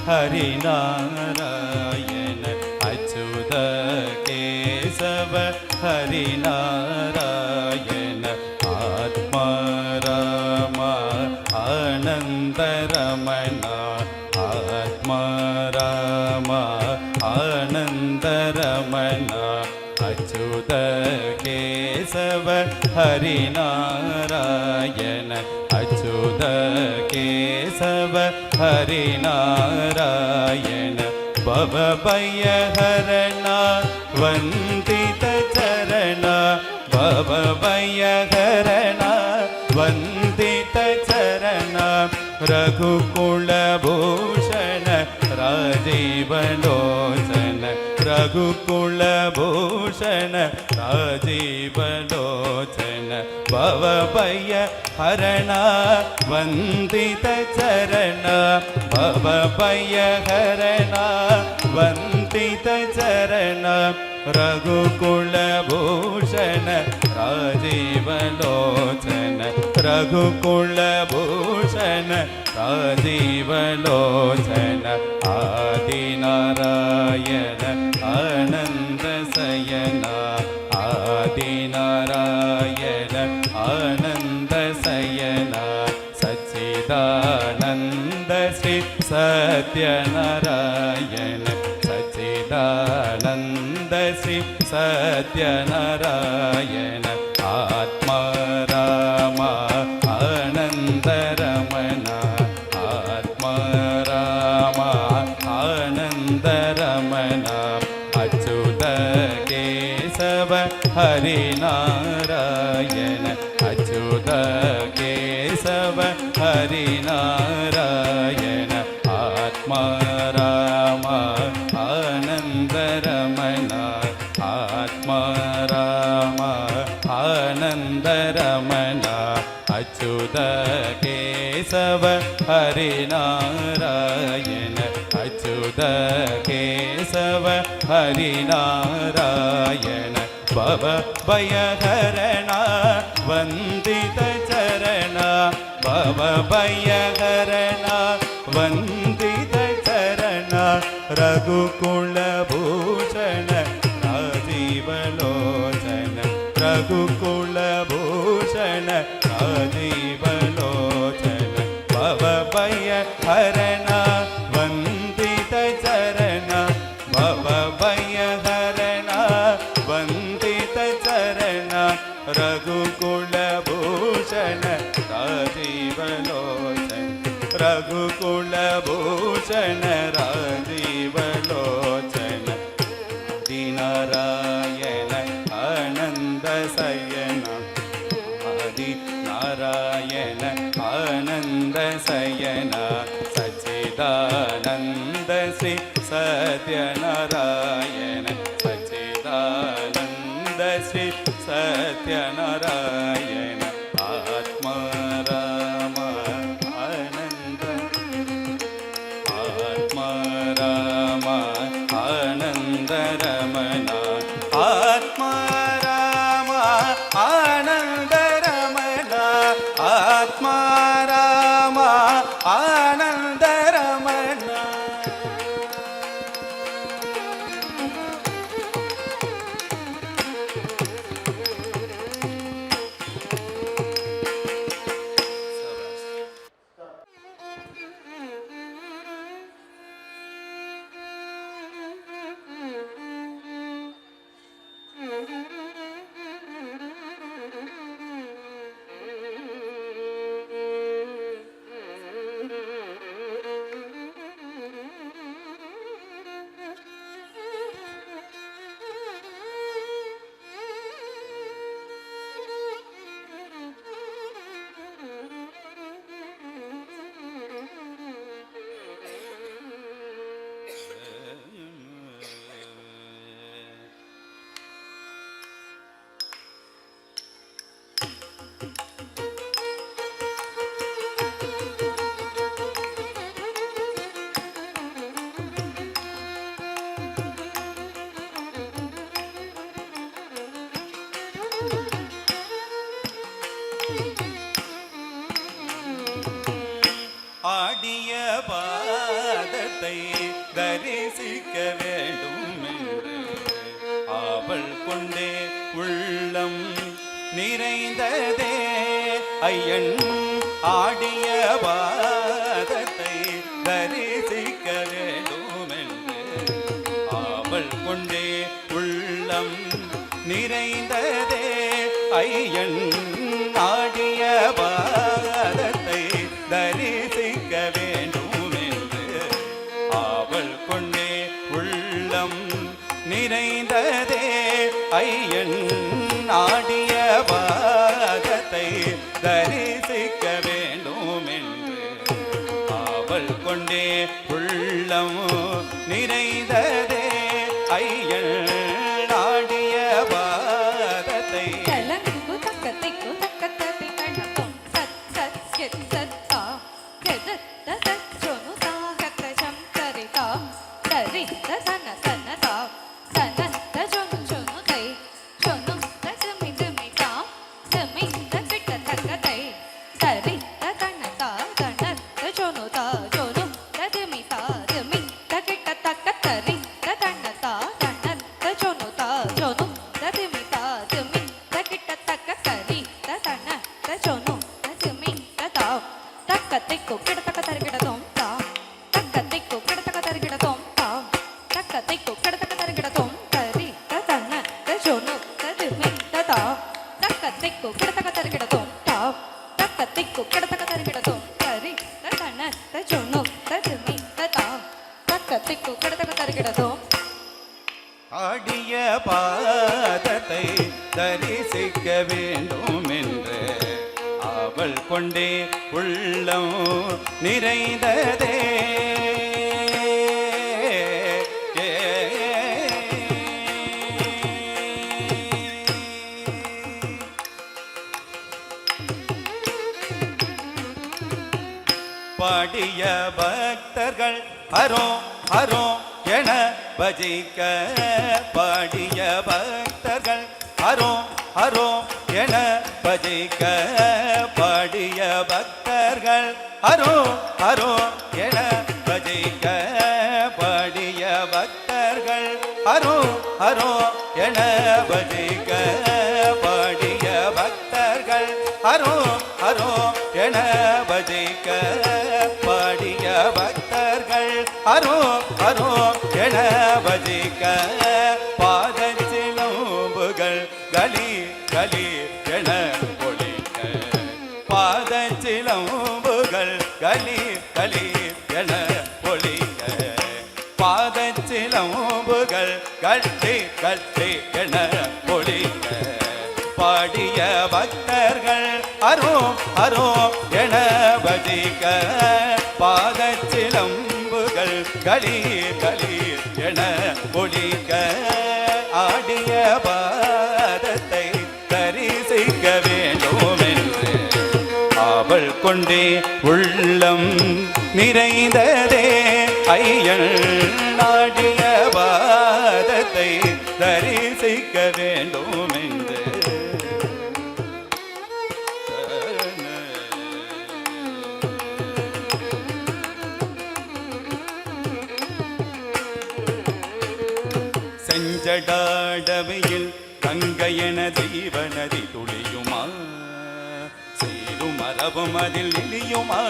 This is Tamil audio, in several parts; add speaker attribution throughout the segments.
Speaker 1: हरिनारायण अच्युत केशव हरिनारायण आत्मा राम आनंद रमण आत्मा राम आनंद रमण अच्युत केशव हरिनारायण अच्युत केशव हरिनारायण भवभयहरण वंदित चरण भवभयहरण वंदित चरण रघुकुलभूषण राजीवलोचन रघुकुलभूषण राजीवलोचन भवभयहरण वंदित चरण भवभयहरण वंदित चरण रघुकुलभूषण राजीवलोचन रघुकुलभूषण राजीवलोचन आदिनारायण आनंद शयन आदिनारायण आनंद शयन सच्चिदानंद श्री सत्यनारायण सच्चिदानंद श्री सत्यनारायण आत्मा राम आनंद रमण आत्मा राम आनंद रमण अच्युत केशव हरिनारायण अच्युत केशव हरिनारायण आत्मा राम आनंद रमण आत्मा राम आनंद रमण अच्युत केशव हरिनारायण अच्युत केशव हरिनारायण भवभयहरण वंदित चरण भवभयहरण वंदित चरण रघुकुलभूषण राजीवलोचन रघुकुलभूषण राजीवलोचन भवभयहरण वंदित चरण भवभयहरण वंदित चरण रघुकुलभूषण राजीवलोचन रघुकुलभूषण राजीवलोचन दीनारायण आनंद शयन आदिनारायण आनंद शयन सच्चिदानंद श्री सत्यनारायण सच्चिदानंद श्री सत्यनारायण आत्मा राम आनंद आत्मा राम आनंद रमण आत्मा राम आनंद रमण आत्मा राम आनंद रमण ஆடிய பாதத்தை தரிசிக்க வேண்டும் என்று அவள் கொண்டே உள்ளம் நிறைந்ததே. ஐயன் ஆடிய பாதத்தை தரிசிக்க வேண்டும் என்று அவள் கொண்டே உள்ளம் நிறைந்ததே. ஐயன் ஆடிய பாதத்தை தரிசிக்க வேண்டும் என்று அவள் கொண்டே உள்ளம் நிறைந்ததே. ஐயன் ஆடிய பாதத்தை தரிசிக்க வேண்டும் என்று அவள் கொண்டே உள்ளம் நிறைந்ததே. ஐயன் ஆடிய பாதத்தை ஆடிய பாதத்தை தரிசிக்க வேண்டும் என்று அவள் கொண்டே உள்ளம் நிறைந்ததே. பாடிய பக்தர்கள் ஹரோ ஹரோ என பஜிக்க, பாடிய பக்தர்கள் ஹரோ ஹரோ என பஜிக்க, பாடிய பக்தர்கள் ஹரோ ஹரோ என பஜிக்க, பாடிய பக்தர்கள் ஹரோ ஹரோ என பஜிக்க, பாடிய பக்தர்கள் ஹரோ ஹரோ என பஜிக்க, பாடிய பக்தர்கள் ஹரோ ஹரோ என பஜிக்க, பாதச்சிலம்புகள் கலி கலி என ஒலிக்க, பாதச்சிலம்புகள் கலி கலி என ஒலிக்க, பாதச்சிலம்புகள் கட்டி கட்டி என ஒலிக்க, பாடிய பக்தர்கள் ஹரோ ஹரோ என பஜிக்க, பாதச்சிலம்புகள் கலி கலி என ஒலிக்க, ஆடிய பாதத்தை தரிசிக்க வேண்டும் என்று அவள் கொண்டே உள்ளம் நிறைந்ததே. ஐயன் ஆடிய பாதத்தை தரிசிக்க வேண்டும் என்று செஞ்சடாடவையில் கங்கையென தெய்வநதி துளியுமா, சேரும் மரபும் அதில் இழியுமா,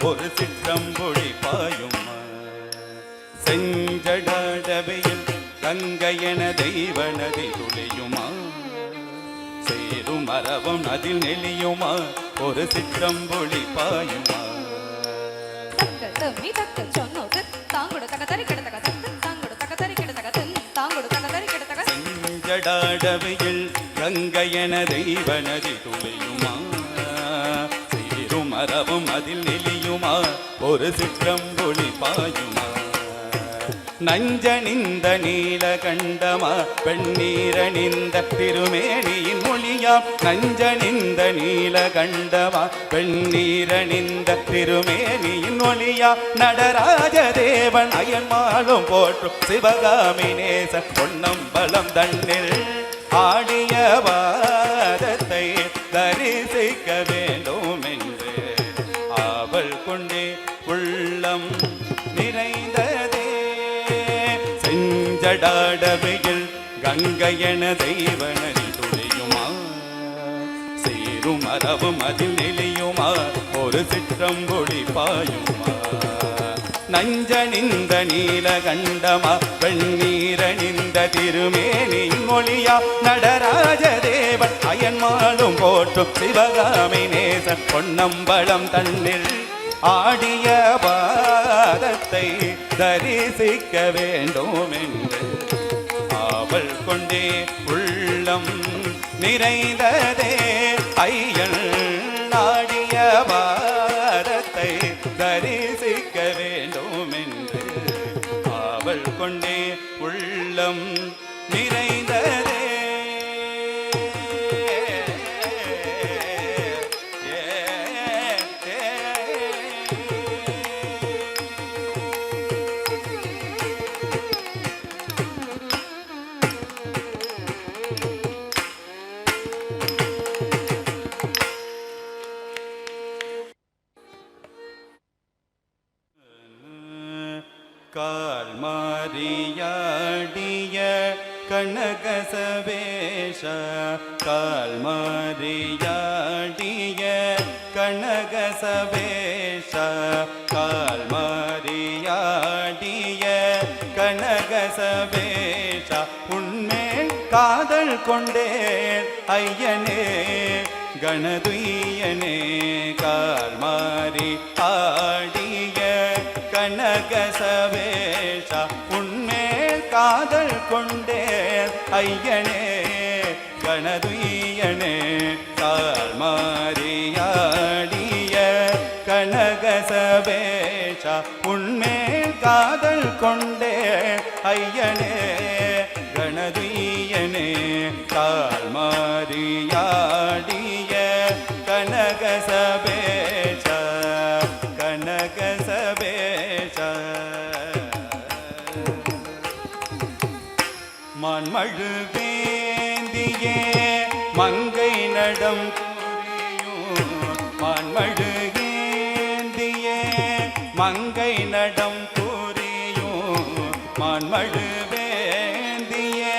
Speaker 1: ஒரு சிற்றம்பொழி பாயுமா. செஞ்சடாடவையில் கங்கையென தெய்வநதி துளியுமா, சேரும் மரபும் அதில் நெளியுமா, ஒரு சிற்றம்பொழி பாயுமா. செஞ்சடாடவையில் கங்கையென தெய்வநதி துளியுமா, சேரும் மரபும் அதில் நெளியுமா, ஒரு சிற்றம்பொழி பாயுமா. நஞ்சணிந்த நீலகண்டமா பெண்ணீரணிந்த திருமேனியின் மொழியாம், நஞ்சணிந்த நீலகண்டமா பெண்ணீரணிந்த திருமேனியின் மொழியாம், நடராஜ தேவன் அயன்மாலும் போற்றும் சிவகாமி நேசன் பொன்னம்பலம் தன்னில் ஆடிய பாதத்தை தரிசிக்க வேண்டும் என்று அவள் கொண்டே நங்கையன தெய்வனரி துளியுமா சேரும் மரபும் அதில் நெளியுமா ஒரு சிற்றம்பொழி பாயுமா நஞ்சணிந்த நீலகண்டமா வெண்ணீரணிந்த திருமேனி மொழியா நடராஜ தேவன் அயன்மாளும் போற்றும் சிவகாமி நேசன் பொன்னம்பலம் தன்னில் ஆடிய பாதத்தை தரிசிக்க வேண்டும் என்று அவள் கொண்டே உள்ளம் நிறைந்ததே ஐயன் ஆடிய பாதத்தை தரிசிக்க வேண்டும் என்று அவள் கொண்டே உள்ளம் நிறைந்ததே கால் மாறியாடிய கனகசவேஷ கால் மாறியாடிய கனகசவேஷ கால் மாறியாடிய கனகசவேஷ உன்மேல் காதல் கொண்டேன் ஐயனே கணதுய்யனே கால் மாறி ஆடிய கனகசவேஷ உன்மேல் காதல் கொண்டேன் ஐயனே கணதுய்யனே கால் மாறியாடிய கனகசவேஷ உன்மேல் காதல் கொண்டேன் ஐயனே கணதுய்யனே கால் மாறியாடிய கனகசவேஷ கனகசவேஷ மண்மழு வேந்தியே மங்கை நடம் புரியும் மண்மழு ஏந்தியே மங்கை நடம் புரியும் மண்மழு வேந்தியே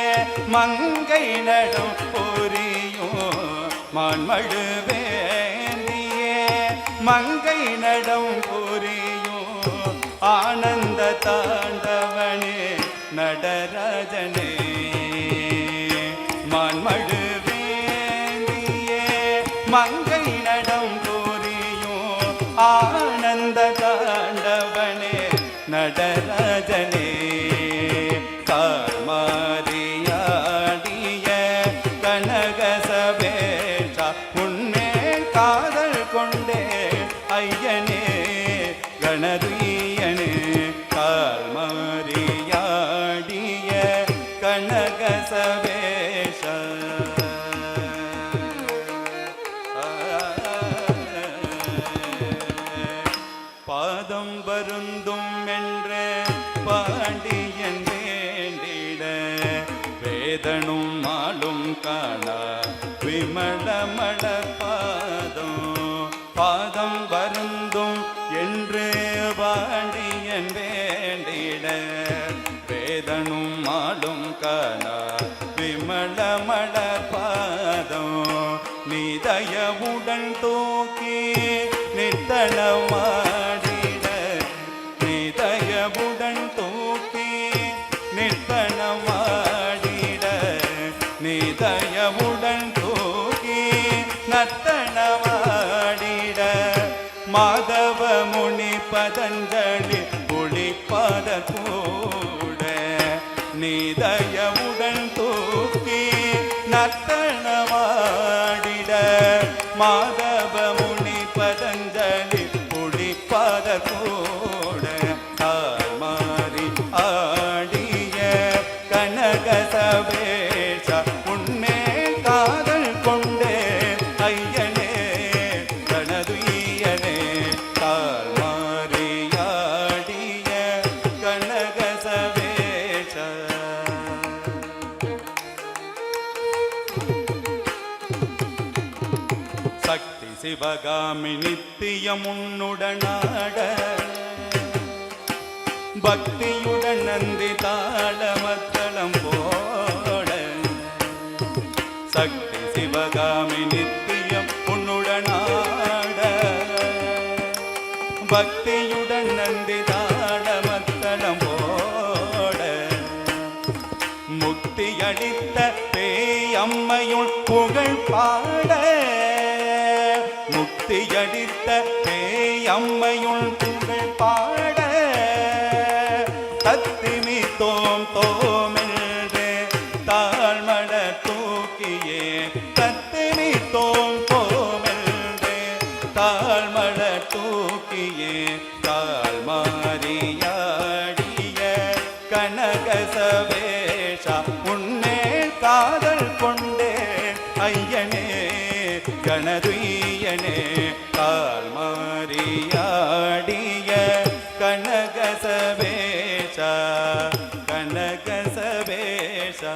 Speaker 1: மங்கை நடம் புரியும் மண்மழு வேந்தியே மங்கை நடம் புரியும் ஆனந்த தாண்டவனே நடராஜனே மண்மழு வேந்தியே மங்கை நடம் புரியும் ஆனந்த தாண்டவனே நடராஜனே கால் மாறியாடிய கனகசவேஷ உன்மேல் காதல் கொண்டே ஐயனே கணதுய்யனே கால் மாறியாடிய கனகசவேஷ பாதம் வருந்தும் என்று பாண்டியன் வேண்டிட வேதனும் மாலும் காணா விமலமள பாதம் பாதம் வருந்தும் என்று பாண்டியன் வேண்டிட வேதனும் மாலும் காணா விமலமள பாதம் நிதயவுடன் தூக்கி நித்தனமாடிட நிதயவுடன் தூக்கி நித்தனமாடிட நிதயவுடன் தூக்கி நத்தனமாடிட மாதவ முனி பதஞ்சலி ஒளிப்பாத கூட நிதயவுடன் தூக்கி நத்தனமாடிட மாதவ முனி பதஞ்சலி ஒளிப்பாத கூட கால் மாறி ஆடிய கனகசவேஷ உன்மேல் காதல் கொண்டே ஐயனே கணதுய்யனே கால் மாறியாடிய கனகசவேஷ சக்தி சிவகாமி நித்தியம் உன்னுடனாட பக்தியுடன் நந்தி தாளமத்தளம் போட சிவகாமி நித்தியம் உன்னுடனாட பக்தியுடன் நந்திதாட மத்தளம் போட முக்தி அளித்த பேயம்மையுள் புகழ் பாட முக்தி அளித்த பேயம்மையுள் புகழ் பாட தத்திமி தோம் தோமென்றே தாழ்மட தூக்கியே தத்திமி தோம் தோமென்றே தாழ்மட தூக்கியே தாழ்மாரியாடிய கனகசவேஷா உன்னே காதல் கொண்டே ஐயனே கணதுய்யனே தாழ்மாரியாடிய கனகசவேஷா கனகசவேஷா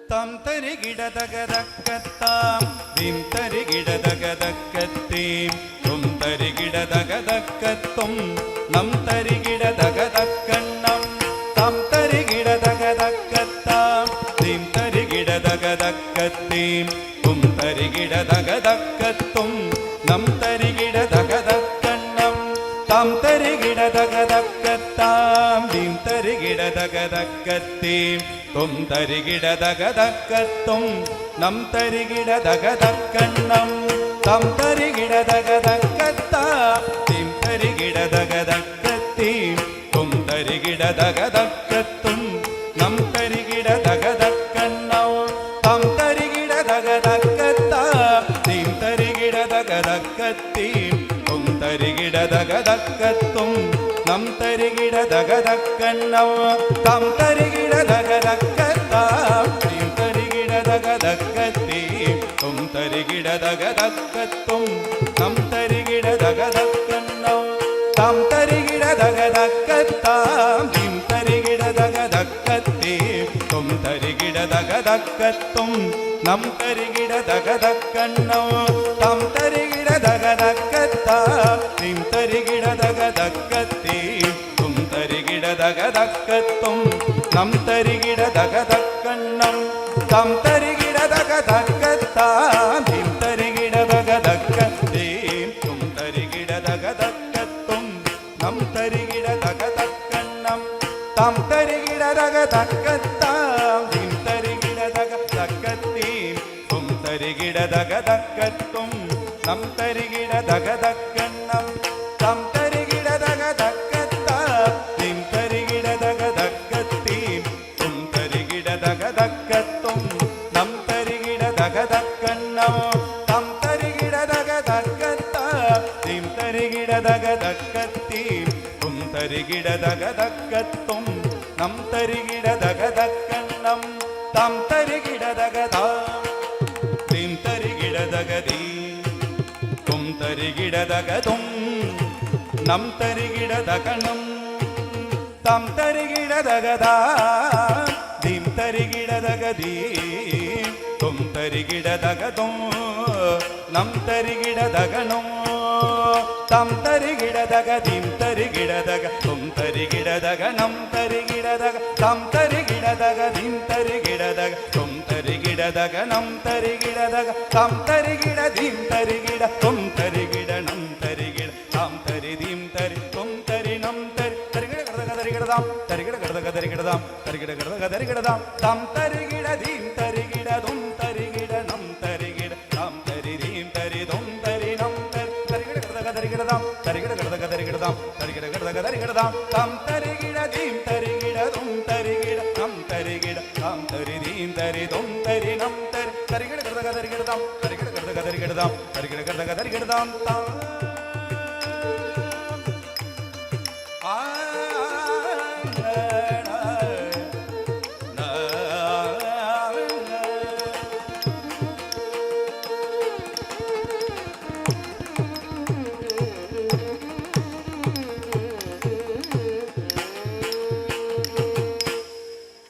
Speaker 1: தாம் தரிகிடதகதக்கத்தாம் தீம் தரிகிடதகதக்கத்தீம் தும் தரிகிடதகதக்கத்தும் நம் தரிகிடதகதக்கண்ணம் தாம் தரிகிடதகதக்கத்தாம் தீம் தரிகிடதகதக்கத்தீம் தும் தரிகிடதகதக்கத்தும் நம் தரிகிடதகதக்கண்ணம் தாம் தரிகிடதகதக்கத்தாம் தீம் தரிகிடதகதக்கத்தீம் தும் தரிகிடதகதக்கத்தும் நம் தரிகிடதகதக்கண்ணம் தம் தரிகிடதகதக்கத்தா தீம் தரிகிடதகதக்கத்தீம் தும் தரிகிடதகதக்கத்தும் நம் தரிகிடதகதக்கண்ணம் தம் தரிகிடதகதக்கத்தா தீம் தரிகிடதகதக்கத்தீம் தும் தரிகிடதகதக்கத்தும் நம் தரிகிடதகதக்கண்ணம் தம் தரிகிடதகதக்கத்தா தீம் தரிகிடதகதக்கத்தீம் தும் தரிகிடதகதக்கத்தும் நம் தரிகிடதகதக்கண்ணம் தம் தரிகிடதகதக்கத்தா தீம் தரிகிடதகதக்கத்தீம் தும் தரிகிடதகதக்கத்தும் நம் தரிகிடதகதக்கண்ணம் தம் தரிகிடதகதக்கத்தா தீம் தரிகிடதகதக்கத்தீம் தும் தரிகிடதகதக்கத்தும் நம் தரிகிடதகதக்கண்ணம் தம் தரிகிடதகதக்கத்தா தீம் தரிகிடதகதக்கத்தீம் தும் தரிகிடதகதக்கத்தும் நம் தரிகிடதகதக்கண்ணம் தம் தரிகிடதகதக்கத்தா தீம் தரிகிடதகதக்கத்தீம் தும் தரிகிடதகதக்கத்தும் நம் தரிகிடதகதக்கண்ணம் தம் தரிகிடதகதக்கத்தா தீம் தரிகிடதகதக்கத்தீம் தும் தரிகிடதகதக்கத்தும் நம் தரிகிடதகதக்கண்ணம் தம் தரிகிடதகதக்கத்தா தீம் தரிகிடதகதக்கத்தீம் தும் தரிகிடதகதக்கத்தும் நம் தரிகிடதகதக்கண்ணம் தம் தரிகிடதகதா தீம் தரிகிடதகதீ தும் தரிகிடதகதும் நம் தரிகிடதகணம் தம் தரிகிடதகதா தீம் தரிகிடதகதீம் தும் தரிகிடதகதும் நம் தரிகிடதகணம் தம் தரிகிடதகதீம் தரிகிடதக தும் தரிகிடதகணம் தரிகிடதக தம் தரிகிடதகதீம் தரிகிடதக தும் தரிகிடதகணம் தரிகிடதக தம் தரிகிடதீம் தரிகிட தும் தரிகிடனம் தரிகிட தாம் தரிதீம் தரி தும் தரினம் தரி தரிகிடதகதரிகிடதாம் தரிகிடதகதரிகிடதாம் தரிகிடதகதரிகிடதாம் தம் தரிகிடதீம் தரிகிடதும் தரிகிடனம் தரிகிட தாம் தரிதீம் தரிதும் தரினம் தரி தரிகிடதகதரிகிடதாம் தரிகிடதகதரிகிடதாம் தரிகிடதகதரிகிடதாம் தம் தரிகிடதீம் தரிகிடதும் தரிகிட நம் தரிகிட தாம் தரிதீம் தரிதும் தரினம் தரி தரிகிடதகதரிகிடதாம் தரிகிடதகதரிகிடதாம் தரிகிடதகதரிகிடதாம் தாம்